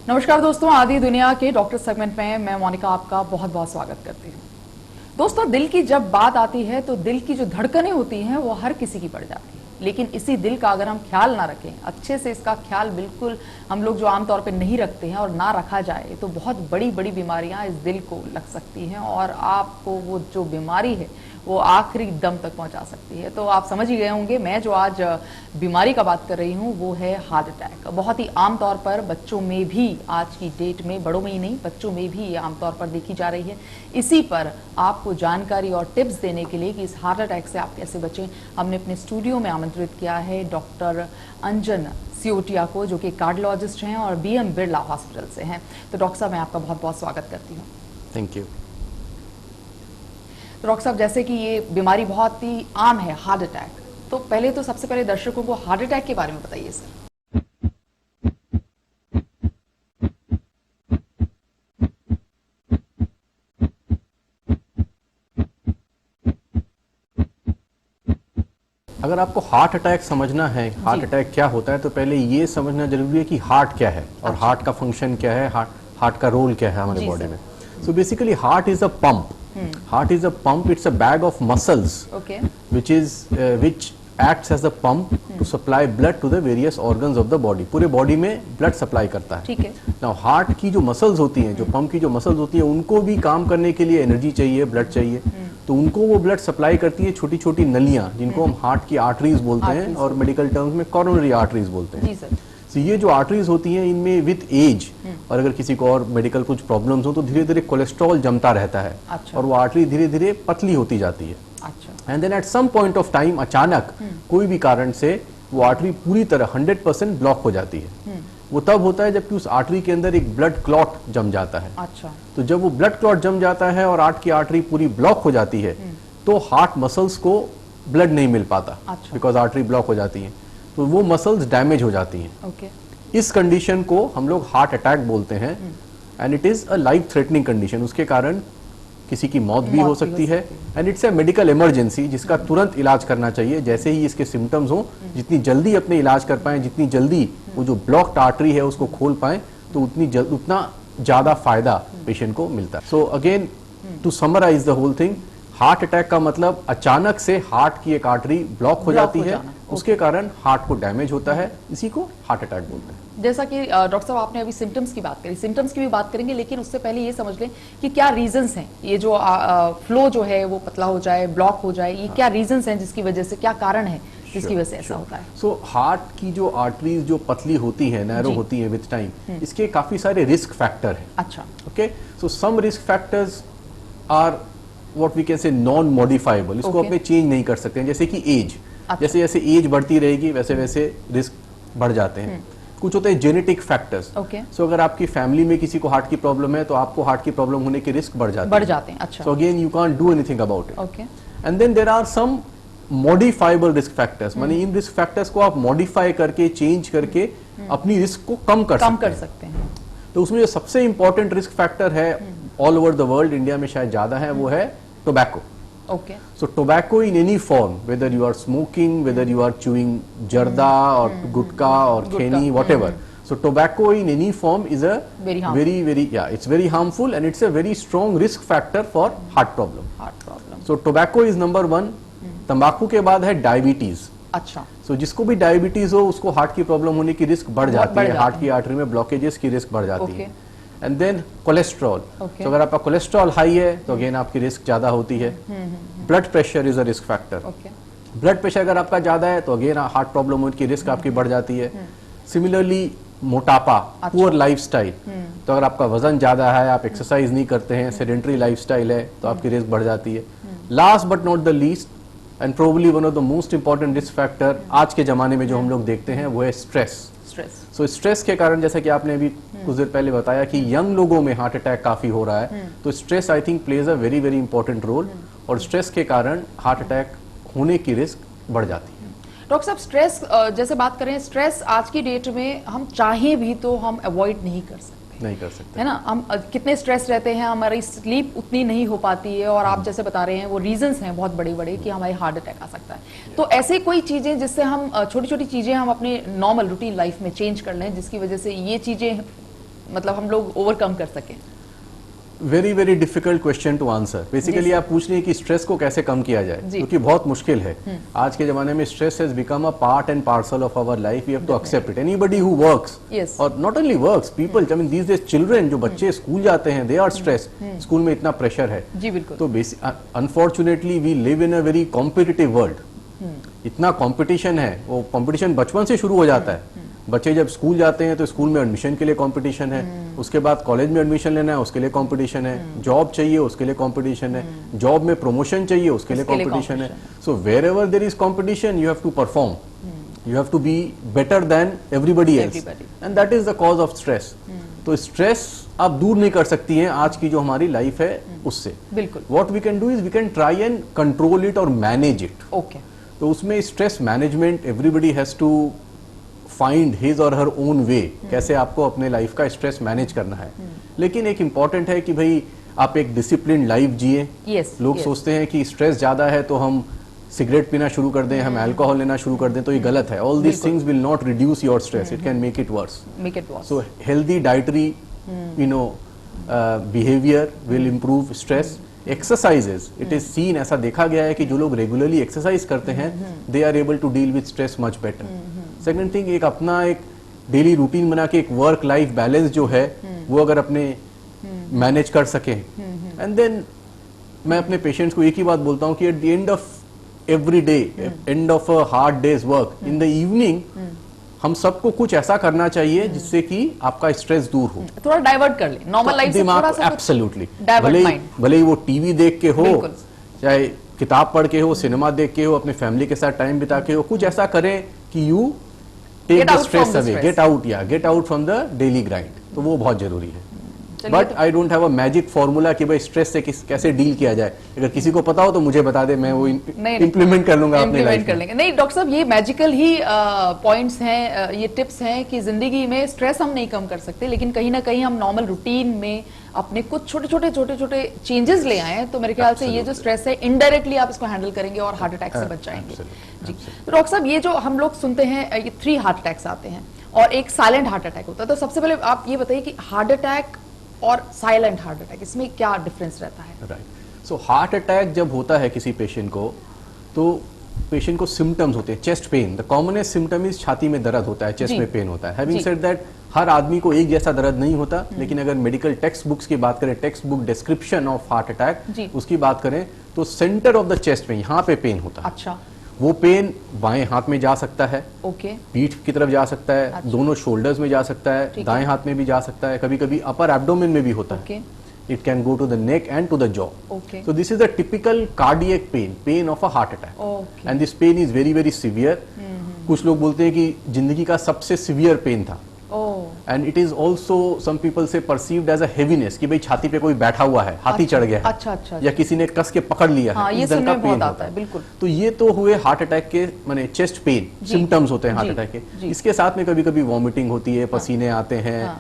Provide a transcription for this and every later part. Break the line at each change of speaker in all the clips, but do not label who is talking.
नमस्कार दोस्तों, आदि दुनिया के डॉक्टर सेगमेंट में मैं मोनिका आपका बहुत बहुत स्वागत करती हूँ। दोस्तों, दिल की जब बात आती है तो दिल की जो धड़कनें होती हैं वो हर किसी की बढ़ जाती है, लेकिन इसी दिल का अगर हम ख्याल ना रखें, अच्छे से इसका ख्याल बिल्कुल हम लोग जो आमतौर पे नहीं रखते हैं और ना रखा जाए तो बहुत बड़ी बड़ी बीमारियां इस दिल को लग सकती हैं और आपको वो जो बीमारी है वो आखिरी दम तक पहुंचा सकती है। तो आप समझ ही गए होंगे मैं जो आज बीमारी का बात कर रही हूँ वो है हार्ट अटैक। बहुत ही आम तौर पर बच्चों में भी आज की डेट में, बड़ों में ही नहीं बच्चों में भी ये आमतौर पर देखी जा रही है। इसी पर आपको जानकारी और टिप्स देने के लिए कि इस हार्ट अटैक से आप कैसे बचें, हमने अपने स्टूडियो में आमंत्रित किया है डॉक्टर अंजन सियोटिया को, जो कि कार्डियोलॉजिस्ट हैं और बीएम बिरला हॉस्पिटल से हैं। तो डॉक्टर साहब, मैं आपका बहुत बहुत स्वागत करती हूँ।
Thank you.
तो डॉक्टर साहब, जैसे कि ये बीमारी बहुत ही आम है हार्ट अटैक, तो पहले तो सबसे पहले दर्शकों को हार्ट अटैक के बारे में बताइए सर।
अगर आपको हार्ट अटैक समझना है, हार्ट अटैक क्या होता है, तो पहले ये समझना जरूरी है कि हार्ट क्या है और हार्ट का फंक्शन क्या है, हार्ट का रोल क्या है हमारे बॉडी में। So basically heart is a pump. Heart is a pump. It's a bag of muscles,
Okay.
which acts as a pump to supply blood to the various organs of the body. पूरे body में blood supply करता है।
ठीक है।
Now heart की जो muscles होती हैं, जो पंप की जो मसल्स होती हैं, उनको भी काम करने के लिए एनर्जी चाहिए, ब्लड चाहिए। तो उनको वो ब्लड सप्लाई करती है छोटी छोटी नलियां, जिनको हम हार्ट की आर्टरीज बोलते हैं और मेडिकल टर्म्स में कोरोनरी आर्टरीज बोलते हैं।
जी सर।
तो ये जो आर्टरीज होती हैं, इनमें विद एज और अगर किसी को और मेडिकल कुछ प्रॉब्लम्स हो तो धीरे धीरे कोलेस्ट्रॉल जमता रहता है।
अच्छा।
और वो आर्टरी धीरे धीरे पतली होती जाती है।
अच्छा।
And then at some point of time अचानक कोई भी कारण से वो आर्टरी पूरी तरह 100% ब्लॉक हो जाती है। वो तब होता है जबकि उस आर्टरी के अंदर एक ब्लड क्लॉट जम जाता है।
अच्छा।
तो जब वो ब्लड क्लॉट जम जाता है और हार्ट की आर्टरी पूरी ब्लॉक हो जाती है तो हार्ट मसल्स को ब्लड नहीं मिल पाता, बिकॉज आर्टरी ब्लॉक हो जाती है, तो वो मसल्स डैमेज हो जाती हैं।
ओके।
इस कंडीशन को हम लोग हार्ट अटैक बोलते हैं and it is a life threatening condition. उसके कारण किसी की मौत भी हो सकती है and it's a medical emergency जिसका तुरंत इलाज करना चाहिए। जैसे ही इसके सिम्टम्स हो, जितनी जल्दी अपने इलाज कर पाएं, जितनी जल्दी वो जो ब्लॉक्ड आर्टरी है उसको खोल पाएं, तो उतना ज्यादा फायदा पेशेंट को मिलता है। So again to summarise the whole thing, heart attack का मतलब अचानक से हार्ट की एक आर्टरी ब्लॉक हो जाती है, उसके कारण हार्ट को डैमेज होता है, इसी को हार्ट अटैक बोलते हैं।
जैसा कि डॉक्टर साहब आपने अभी सिम्टम्स की बात करी, सिम्टम्स की भी बात करेंगे, लेकिन उससे पहले ये समझ लें कि क्या रीजंस हैं ये जो फ्लो जो है वो पतला हो जाए, ब्लॉक हो जाए, ये क्या रीजंस हैं जिसकी वजह से, क्या कारण है जिसकी वजह से ऐसा होता है?
सो हार्ट की जो आर्टरीज जो पतली होती है, नैरो होती है विद टाइम, इसके काफी सारे रिस्क फैक्टर हैं।
अच्छा।
Okay, so some risk factors are what we can say non modifiable, इसको अपने चेंज नहीं कर सकते हैं। जैसे कि एज, जैसे जैसे एज बढ़ती रहेगी वैसे वैसे रिस्क बढ़ जाते हैं। कुछ होते हैं जेनेटिक फैक्टर्स। सो अगर आपकी फैमिली में किसी को हार्ट की प्रॉब्लम है तो आपको हार्ट की प्रॉब्लम होने के रिस्क बढ़ जाते हैं।
अच्छा।
So again you can't do anything about it.
Okay.
And then there are some modifiable risk factors, माने इन रिस्क फैक्टर्स को आप मॉडिफाई करके, चेंज करके अपनी रिस्क को कम कर सकते हैं। तो उसमें जो सबसे इंपॉर्टेंट रिस्क फैक्टर है all over the world, India में शायद ज्यादा है, वो है tobacco.
Okay.
So tobacco in any form, whether you are smoking, whether you are chewing jarda or gutka or kheni, whatever. So tobacco in any form is a it's very harmful and it's a very strong risk factor for heart problem. So tobacco is number 1. तंबाकू के बाद है diabetes.
अच्छा।
So जिसको भी diabetes हो उसको heart की प्रॉब्लम होने की रिस्क बढ़ जाती है, हार्ट की आर्टरी में ब्लॉकेजेस की रिस्क बढ़ जाती है। And then cholesterol. तो अगर आपका कोलेस्ट्रॉल हाई है तो अगेन आपकी रिस्क ज्यादा होती है। Blood pressure is a risk factor. Blood pressure अगर आपका ज्यादा है तो अगेन हार्ट प्रॉब्लम होने की रिस्क आपकी बढ़ जाती है। सिमिलरली मोटापा, पुअर लाइफस्टाइल, तो अगर आपका वजन ज्यादा है, आप एक्सरसाइज नहीं करते हैं, सेडेंटरी लाइफस्टाइल है, तो आपकी रिस्क बढ़ जाती है। Last but not the least and probably one of the most important risk factor आज के जमाने में जो हम लोग देखते हैं वो है स्ट्रेस। सो स्ट्रेस के कारण, जैसा कि आपने अभी कुछ देर पहले बताया कि यंग लोगों में हार्ट अटैक काफी हो रहा है, तो stress I think plays a very very important role, और स्ट्रेस के कारण हार्ट अटैक होने की रिस्क बढ़ जाती है।
डॉक्टर साहब, स्ट्रेस जैसे बात करें, स्ट्रेस आज की डेट में हम चाहे भी तो हम अवॉइड नहीं कर सकते, है ना। हम कितने स्ट्रेस रहते हैं, हमारी स्लीप उतनी नहीं हो पाती है, और आप जैसे बता रहे हैं वो रीजंस हैं बहुत बड़े बड़े कि हमारे हार्ट अटैक आ सकता है। तो ऐसे कोई चीजें जिससे हम छोटी छोटी चीजें हम अपने नॉर्मल रूटीन लाइफ में चेंज कर लें, जिसकी वजह से ये चीजें मतलब हम लोग ओवरकम कर सकें?
Very very difficult question to answer. Basically आप पूछ रही हैं कि स्ट्रेस को कैसे कम किया जाए, क्योंकि बहुत मुश्किल है। आज के जमाने में stress has become a part and parcel of our life. We have to accept it. Anybody who works or not only works, people, I mean these days children जो बच्चे स्कूल जाते हैं, दे आर स्ट्रेस्ड। स्कूल में इतना pressure है।
जी बिल्कुल।
तो unfortunately we live in a very competitive world. इतना कंपटीशन है, वो कंपटीशन बचपन से शुरू हो जाता है। बच्चे जब स्कूल जाते हैं तो स्कूल में एडमिशन के लिए कंपटीशन है, उसके बाद कॉलेज में एडमिशन लेना है, उसके लिए कंपटीशन है, जॉब चाहिए उसके लिए कंपटीशन है, जॉब में प्रमोशन चाहिए उसके लिए कंपटीशन है। So wherever there is competition you have to perform, you have to be better than everybody else, and that is the cause of stress. तो स्ट्रेस आप दूर नहीं कर सकती हैं आज की जो हमारी लाइफ है उससे।
बिल्कुल।
What we can do is we can try and control it और मैनेज इट।
ओके।
तो उसमें stress management, everybody has to find his or her own way, कैसे आपको अपने लाइफ का स्ट्रेस मैनेज करना है। लेकिन एक इंपॉर्टेंट है कि भाई आप एक डिसिप्लिन लाइफ जिए। लोग सोचते हैं कि स्ट्रेस ज्यादा है तो हम सिगरेट पीना शुरू कर दें, हम अल्कोहल लेना शुरू कर दें, तो ये गलत है। All these things will not reduce your stress, it can make it worse. So healthy dietary behaviour will improve stress. Exercises, it is seen, ऐसा देखा गया है कि जो लोग रेगुलरली एक्सरसाइज करते हैं they are able to deal with stress much better. Second thing, एक अपना एक डेली रूटीन बना के एक वर्क लाइफ बैलेंस जो है वो अगर अपने मैनेज कर सके, एंड देन मैं अपने पेशेंट्स को एक ही बात बोलता हूँ कि at the end of every day, end of a hard days work, in the evening हम सबको कुछ ऐसा करना चाहिए जिससे कि आपका स्ट्रेस दूर हो,
थोड़ा डाइवर्ट कर ले नॉर्मल लाइफ से, थोड़ा सा
एब्सोल्युटली। भले ही वो टीवी देख के हो, चाहे किताब पढ़ के हो, सिनेमा देख के हो, अपने फैमिली के साथ टाइम बिता के हो, कुछ ऐसा करें कि you take the stress away, get out from the daily grind. तो वो बहुत जरूरी है। But I don't have a magic formula कि भाई स्ट्रेस से कैसे डील किया जाए। अगर किसी को पता हो तो मुझे बता दे, मैं वो इम्प्लीमेंट कर लूंगा अपनी लाइफ में।
नहीं डॉक्टर साहब, ये मैजिकल ही पॉइंट्स हैं, ये टिप्स हैं कि जिंदगी में स्ट्रेस हम नहीं कम कर सकते, लेकिन कहीं ना कहीं हम नॉर्मल रूटीन में अपने कुछ छोटे छोटे चेंजेस ले आए तो मेरे ख्याल से ये जो स्ट्रेस है इनडायरेक्टली आप इसको हैंडल करेंगे और हार्ट अटैक से बच जाएंगे। जी तो डॉक्टर साहब, ये जो हम लोग सुनते हैं ये 3 हार्ट अटैक्स आते हैं और एक साइलेंट हार्ट अटैक होता है, तो सबसे पहले आप ये बताइए कि हार्ट अटैक और साइलेंट हार्ट अटैक, इसमें क्या डिफरेंस रहता है?
राइट। सो हार्ट अटैक जब होता है किसी पेशेंट को, तो पेशेंट को सिम्टम्स होते हैं। Chest pain, the commonest symptom is छाती में दर्द होता है, चेस्ट में पेन होता है। हैविंग सेड दैट, हर आदमी को एक जैसा दर्द नहीं होता, लेकिन अगर मेडिकल टेक्स्ट बुक्स की बात करें, text book description of heart attack, उसकी बात करें तो सेंटर ऑफ द चेस्ट में, यहाँ पे पेन होता है।
अच्छा।
वो पेन बाएं हाथ में जा सकता है, पीठ की तरफ जा सकता है,
अच्छा।
दोनों शोल्डर्स में जा सकता है, दाएं हाथ में भी जा सकता है, कभी कभी अपर एब्डोमेन में भी होता है। It can go to the neck and to the jaw.
Okay.
So this is the typical cardiac pain of a heart attack.
Okay.
And this pain is very severe. कुछ लोग बोलते हैं कि जिंदगी का सबसे सिवियर पेन था। And it is also some people से परसीव्ड एज अ हेवीनेस, कि भाई छाती पे कोई बैठा हुआ है, हाथी चढ़ गया है,
अच्छा,
या किसी ने कस के पकड़ लिया है,
ये सुनने में बहुत आता है। बिल्कुल।
तो ये तो हुए हार्ट अटैक के माने चेस्ट पेन सिम्टम्स होते हैं हार्ट अटैक के। इसके साथ में कभी कभी वॉमिटिंग होती है, पसीने आते हैं,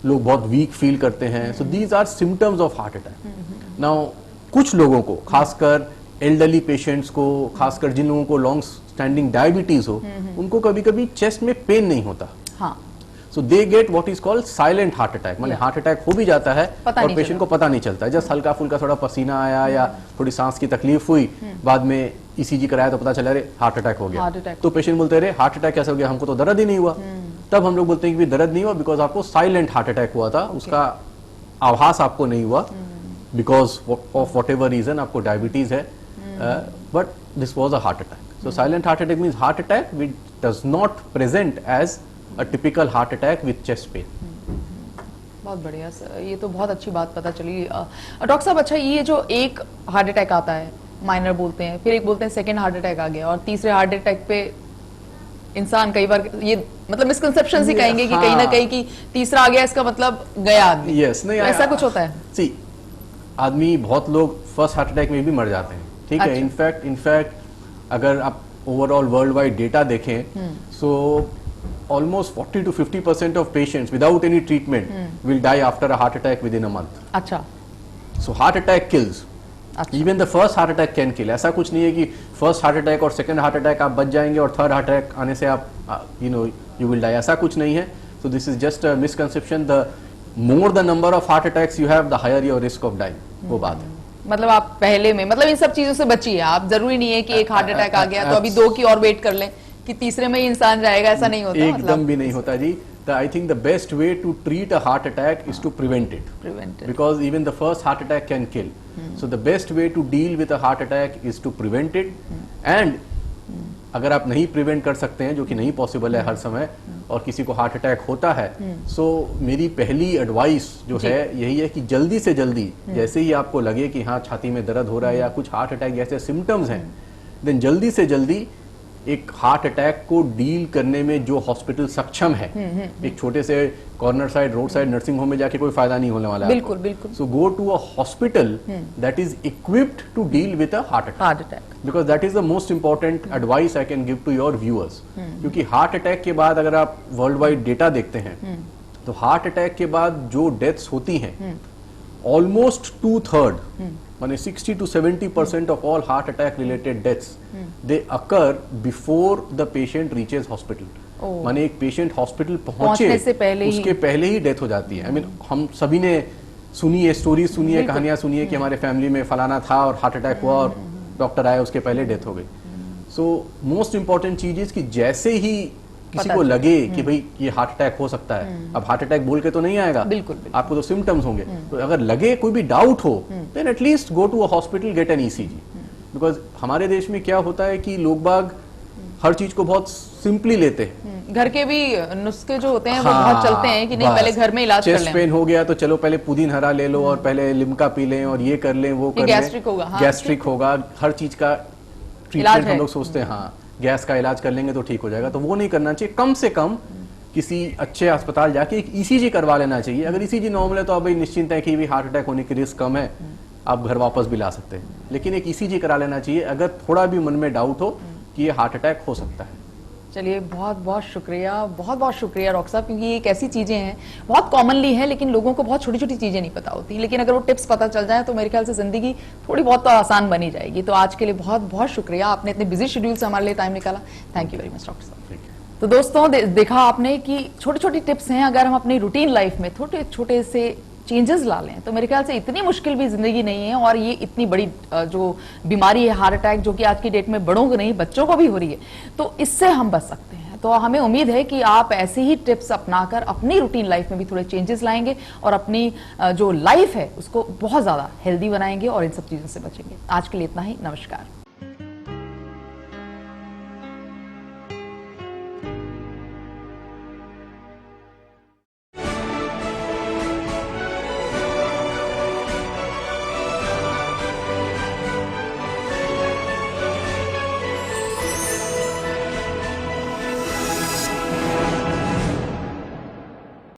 लोग बहुत वीक फील करते हैं। So these are symptoms of heart attack. Now कुछ लोगों को, खासकर एल्डरली पेशेंट्स को, खासकर जिन लोगों को लॉन्ग स्टैंडिंग डायबिटीज हो, उनको कभी कभी चेस्ट में पेन नहीं होता। So they get what is called silent heart attack, माने हार्ट अटैक हो भी जाता है और पेशेंट को पता नहीं चलता, जस्ट हल्का फुल्का थोड़ा पसीना आया या थोड़ी सांस की तकलीफ हुई, बाद में ईसीजी कराया तो पता चला अरे हार्ट अटैक हो गया। तो पेशेंट बोलते हैं हार्ट अटैक कैसे हो गया, हमको तो दर्द ही नहीं हुआ। तब हम लोग बोलते हैं कि दर्द नहीं हुआ बिकॉज आपको साइलेंट हार्ट अटैक हुआ था, उसका आभास आपको नहीं हुआ, because of whatever reason, आपको डायबिटीज है, but this was a heart attack. So silent heart attack means heart attack which does not present as a typical heart attack with chest pain.
बहुत बढ़िया sir, ये तो बहुत अच्छी बात पता चली। डॉक्टर साहब, अच्छा ये जो एक हार्ट अटैक आता है, माइनर बोलते हैं, फिर एक बोलते हैं सेकेंड हार्ट अटैक आ गया, और तीसरे हार्ट अटैक पे इंसान कई बार ये मतलब मिसकंसेप्शन ही कहेंगे कि कहीं ना कहीं कि तीसरा आ गया इसका मतलब गया आदमी।
यस, नहीं
ऐसा कुछ होता है?
सी, आदमी, बहुत लोग फर्स्ट हार्ट अटैक में भी मर जाते हैं, ठीक है। इनफैक्ट अगर आप ओवरऑल वर्ल्ड वाइड डेटा देखें, सो almost 40 to 50% of patients without any treatment will die after a heart attack within a month.
अच्छा.
So heart attack kills. अच्छा. Even the first heart attack can kill. ऐसा कुछ नहीं है कि first heart attack और second heart attack आप बच जाएंगे और third heart attack आने से आप you will die. ऐसा कुछ नहीं है. So this is just a misconception. The more the number of heart attacks you have, the higher your risk of dying. वो बात है।
मतलब आप पहले में, मतलब इन सब चीजों से बचिए आप। जरूरी नहीं है कि एक हार्ट अटैक आ गया तो अभी 2 की और वेट कर लें कि तीसरे में ही इंसान जाएगा, ऐसा नहीं होता।
एकदम भी नहीं होता जी। I think the best way to treat a heart attack is to prevent it. Because even the first heart attack can kill. So the best way to deal with a heart attack is to prevent it. And अगर आप नहीं prevent कर सकते हैं, जो कि नहीं possible है हर समय, और किसी को हार्ट अटैक होता है, सो मेरी पहली एडवाइस जो है यही है कि जल्दी से जल्दी, जैसे ही आपको लगे कि हाँ छाती में दर्द हो रहा है या कुछ हार्ट अटैक जैसे सिम्टम्स हैं, देन जल्दी से जल्दी एक हार्ट अटैक को डील करने में जो हॉस्पिटल सक्षम है, एक छोटे से corner side, road side nursing home में जाके कोई फायदा नहीं होने वाला है।
बिल्कुल बिल्कुल।
So go to a hospital that is equipped to deal with a heart attack, because that is the most important advice I can give to your viewers. क्योंकि हार्ट अटैक के बाद अगर आप वर्ल्ड वाइड डेटा देखते हैं तो heart attack के बाद जो डेथ्स होती हैं, ऑलमोस्ट 2/3 माने 60 to 70% of all heart attack related deaths they occur before the patient reaches hospital। माने एक पेशेंट हॉस्पिटल पहुंचे
से पहले
उसके पहले ही डेथ हो जाती है। आई मीन हम सभी ने सुनी है, स्टोरी सुनी है, कहानियां सुनी है कि हमारे फैमिली में फलाना था और हार्ट अटैक हुआ और डॉक्टर आए उसके पहले डेथ हो गई। सो मोस्ट इंपॉर्टेंट चीज इज कि जैसे ही किसी को लगे कि भाई ये हार्ट अटैक हो सकता है, अब हार्ट अटैक बोल के तो नहीं आएगा,
बिल्कुल,
आपको तो सिम्टम्स होंगे, तो अगर लगे कोई भी डाउट हो then at least go to a hospital, get an ECG. Because हमारे देश में क्या होता है कि लोग बाग हर चीज को बहुत सिंपली लेते हैं।
घर के भी नुस्खे जो होते हैं वो बहुत चलते हैं कि नहीं पहले घर में इलाज कर लें।
चेस्ट पेन हो गया तो चलो पहले पुदीन हरा ले लो और पहले लिम्का पी लें और ये कर लें वो कर लें,
गैस्ट्रिक होगा,
गैस्ट्रिक होगा, हर चीज का ट्रीटमेंट हम लोग सोचते हैं हाँ गैस का इलाज कर लेंगे तो ठीक हो जाएगा। तो वो नहीं करना चाहिए। कम से कम किसी अच्छे अस्पताल जाके एक ईसीजी करवा लेना चाहिए। अगर ईसीजी नॉर्मल है तो आप भाई निश्चिंत है कि भी हार्ट अटैक होने की रिस्क कम है, आप घर वापस भी ला सकते हैं, लेकिन एक ईसीजी करा लेना चाहिए अगर थोड़ा भी मन में डाउट हो कि ये हार्ट अटैक हो सकता है।
चलिए बहुत बहुत शुक्रिया, बहुत बहुत शुक्रिया डॉक्टर साहब, क्योंकि ये एक ऐसी चीजें हैं बहुत कॉमनली है लेकिन लोगों को बहुत छोटी छोटी चीजें नहीं पता होती, लेकिन अगर वो टिप्स पता चल जाए तो मेरे ख्याल से जिंदगी थोड़ी बहुत तो आसान बनी जाएगी। तो आज के लिए बहुत बहुत शुक्रिया, आपने इतने बिजी शेड्यूल से हमारे लिए टाइम निकाला। Thank you very much doctor साहब। तो दोस्तों देखा आपने कि छोटी छोटी टिप्स हैं, अगर हम अपनी रूटीन लाइफ में छोटे छोटे से चेंजेस ला लें तो मेरे ख्याल से इतनी मुश्किल भी जिंदगी नहीं है। और ये इतनी बड़ी जो बीमारी है हार्ट अटैक, जो कि आज की डेट में बड़ों को नहीं बच्चों को भी हो रही है, तो इससे हम बच सकते हैं। तो हमें उम्मीद है कि आप ऐसे ही टिप्स अपनाकर अपनी रूटीन लाइफ में भी थोड़े चेंजेस लाएंगे और अपनी जो लाइफ है उसको बहुत ज्यादा हेल्दी बनाएंगे और इन सब चीजों से बचेंगे। आज के लिए इतना ही, नमस्कार।